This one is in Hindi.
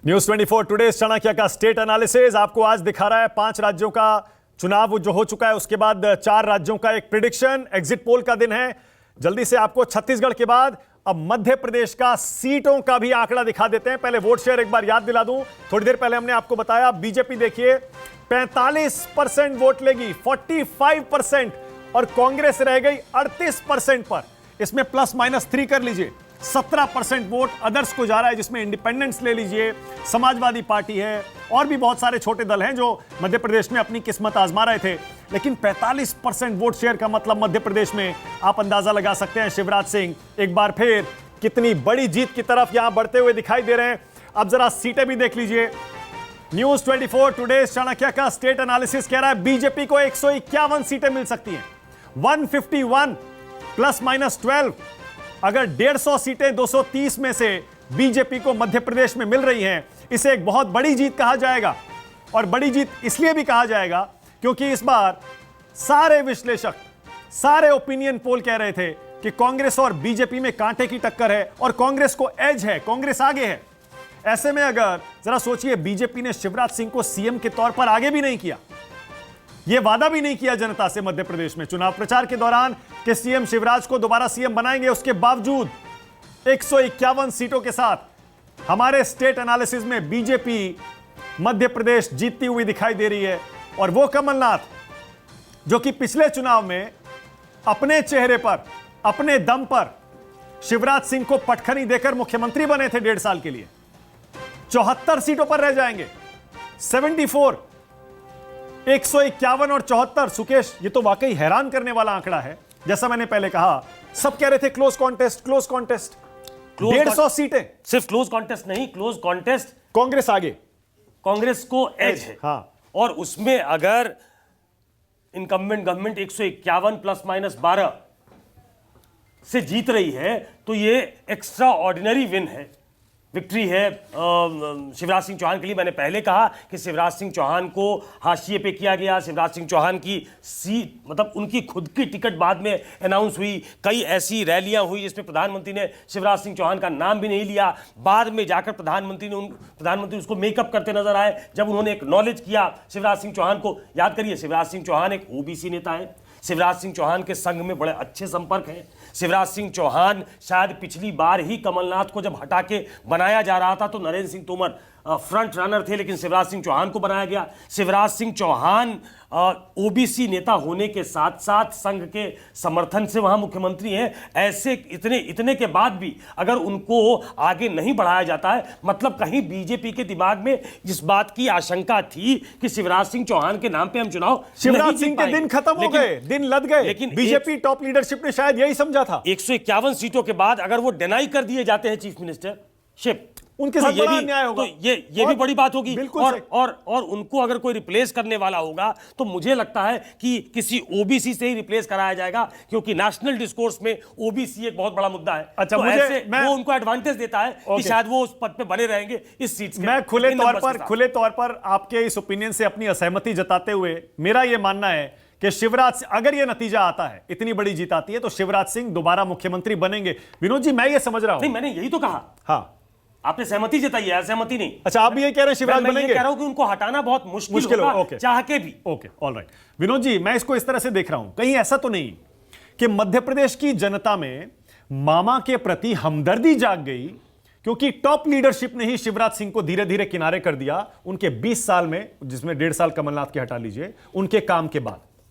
न्यूज 24 टुडे चाणक्य का स्टेट एनालिसिस आपको आज दिखा रहा है 5 राज्यों का चुनाव जो हो चुका है, उसके बाद 4 राज्यों का एक प्रिडिक्शन। एग्जिट पोल का दिन है। जल्दी से आपको छत्तीसगढ़ के बाद अब मध्य प्रदेश का सीटों का भी आंकड़ा दिखा देते हैं। पहले वोट शेयर एक बार याद दिला दूं। थोड़ी देर पहले हमने आपको बताया बीजेपी देखिए 45% वोट लेगी, 45%, और कांग्रेस रह गई 38% पर। इसमें प्लस माइनस 3 कर लीजिए, 17% वोट अदर्स को जा रहा है, जिसमें इंडिपेंडेंस ले लीजिए, समाजवादी पार्टी है और भी बहुत सारे छोटे दल हैं जो मध्य प्रदेश में अपनी किस्मत आजमा रहे थे। लेकिन 45% वोट शेयर का मतलब मध्य प्रदेश में आप अंदाजा लगा सकते हैं शिवराज सिंह एक बार फिर कितनी बड़ी जीत की तरफ यहां बढ़ते हुए दिखाई दे रहे हैं। अब जरा सीटें भी देख लीजिए। न्यूज 24 टुडे चाणक्य का स्टेट एनालिसिस कह रहा है बीजेपी को 151 सीटें मिल सकती हैं, 151 प्लस माइनस 12। अगर 150 सीटें 230 में से बीजेपी को मध्य प्रदेश में मिल रही हैं, इसे एक बहुत बड़ी जीत कहा जाएगा। और बड़ी जीत इसलिए भी कहा जाएगा क्योंकि इस बार सारे विश्लेषक, सारे ओपिनियन पोल कह रहे थे कि कांग्रेस और बीजेपी में कांटे की टक्कर है और कांग्रेस को एज है, कांग्रेस आगे है। ऐसे में अगर जरा सोचिए, बीजेपी ने शिवराज सिंह को सीएम के तौर पर आगे भी नहीं किया, यह वादा भी नहीं किया जनता से मध्य प्रदेश में चुनाव प्रचार के दौरान कि सीएम शिवराज को दोबारा सीएम बनाएंगे। उसके बावजूद 151 सीटों के साथ हमारे स्टेट एनालिसिस में बीजेपी मध्य प्रदेश जीतती हुई दिखाई दे रही है। और वो कमलनाथ जो कि पिछले चुनाव में अपने चेहरे पर, अपने दम पर शिवराज सिंह को पटखनी देकर मुख्यमंत्री बने थे 1.5 साल के लिए, 74 सीटों पर रह जाएंगे। 74, 151 और 74। सुकेश, ये तो वाकई हैरान करने वाला आंकड़ा है। जैसा मैंने पहले कहा, सब कह रहे थे क्लोज कॉन्टेस्ट, क्लोज कॉन्टेस्ट। 150 सीटें, सिर्फ क्लोज कॉन्टेस्ट नहीं, क्लोज कॉन्टेस्ट कांग्रेस आगे, कांग्रेस को एज है। हाँ। और उसमें अगर इनकम्बेंट गवर्नमेंट 151 प्लस माइनस 12 से जीत रही है तो ये एक्स्ट्रा ऑर्डिनरी विन है, विक्ट्री है शिवराज सिंह चौहान के लिए। मैंने पहले कहा कि शिवराज सिंह चौहान को हाशिए पे किया गया। शिवराज सिंह चौहान की सीट, मतलब उनकी खुद की टिकट बाद में अनाउंस हुई। कई ऐसी रैलियां हुई जिसमें प्रधानमंत्री ने शिवराज सिंह चौहान का नाम भी नहीं लिया। बाद में जाकर प्रधानमंत्री उसको मेकअप करते नजर आए जब उन्होंने एक्नॉलेज किया शिवराज सिंह चौहान को। याद करिए, शिवराज सिंह चौहान एक ओबीसी नेता है। शिवराज सिंह चौहान के संघ में बड़े अच्छे संपर्क हैं। शिवराज सिंह चौहान शायद पिछली बार ही कमलनाथ को जब हटा के बनाया जा रहा था तो नरेंद्र सिंह तोमर फ्रंट रनर थे, लेकिन शिवराज सिंह चौहान को बनाया गया। शिवराज सिंह चौहान ओबीसी नेता होने के साथ साथ संघ के समर्थन से वहां मुख्यमंत्री हैं। ऐसे इतने के बाद भी अगर उनको आगे नहीं बढ़ाया जाता है, मतलब कहीं बीजेपी के दिमाग में इस बात की आशंका थी कि शिवराज सिंह चौहान के नाम पे हम चुनाव, शिवराज सिंह के दिन खत्म हो गए, दिन लद गए। लेकिन बीजेपी टॉप लीडरशिप ने शायद यही समझा था। 151 सीटों के बाद अगर वो डिनाई कर दिए जाते हैं चीफ मिनिस्टर शिप, उनके साथ बड़ा अन्याय होगा। तो ये भी बड़ी बात होगी। और उनको अगर कोई रिप्लेस करने वाला होगा तो मुझे लगता है कि किसी ओबीसी से ही रिप्लेस कराया जाएगा, क्योंकि नेशनल डिस्कोर्स में ओबीसी एक बहुत बड़ा मुद्दा है। अच्छा, तो ऐसे वो उनको एडवांटेज देता है कि शायद वो उस पद पे बने रहेंगे इस सीट से। मैं खुले तौर पर आपके इस ओपिनियन से अपनी असहमति जताते हुए मेरा यह मानना है कि शिवराज, अगर यह नतीजा आता है, इतनी बड़ी जीत आती है, तो शिवराज सिंह दोबारा मुख्यमंत्री बनेंगे। विनोद जी, मैं ये समझ रहा हूं। नहीं, मैंने यही तो कहा। हाँ, आपने सहमति जताई है, असहमति नहीं। अच्छा, आप भी ये कह रहे हैं शिवराज बनेंगे? मैं कह रहा हूं कि उनको हटाना बहुत मुश्किल होगा, चाह के भी। Okay, alright. विनोद जी, मैं इसको इस तरह से देख रहा हूं, कहीं ऐसा तो नहीं कि मध्य प्रदेश की जनता में मामा के प्रति हमदर्दी जाग गई क्योंकि टॉप लीडरशिप ने ही शिवराज सिंह को धीरे धीरे किनारे कर दिया उनके 20 साल में, जिसमें 1.5 साल कमलनाथ के हटा लीजिए, उनके काम के बाद।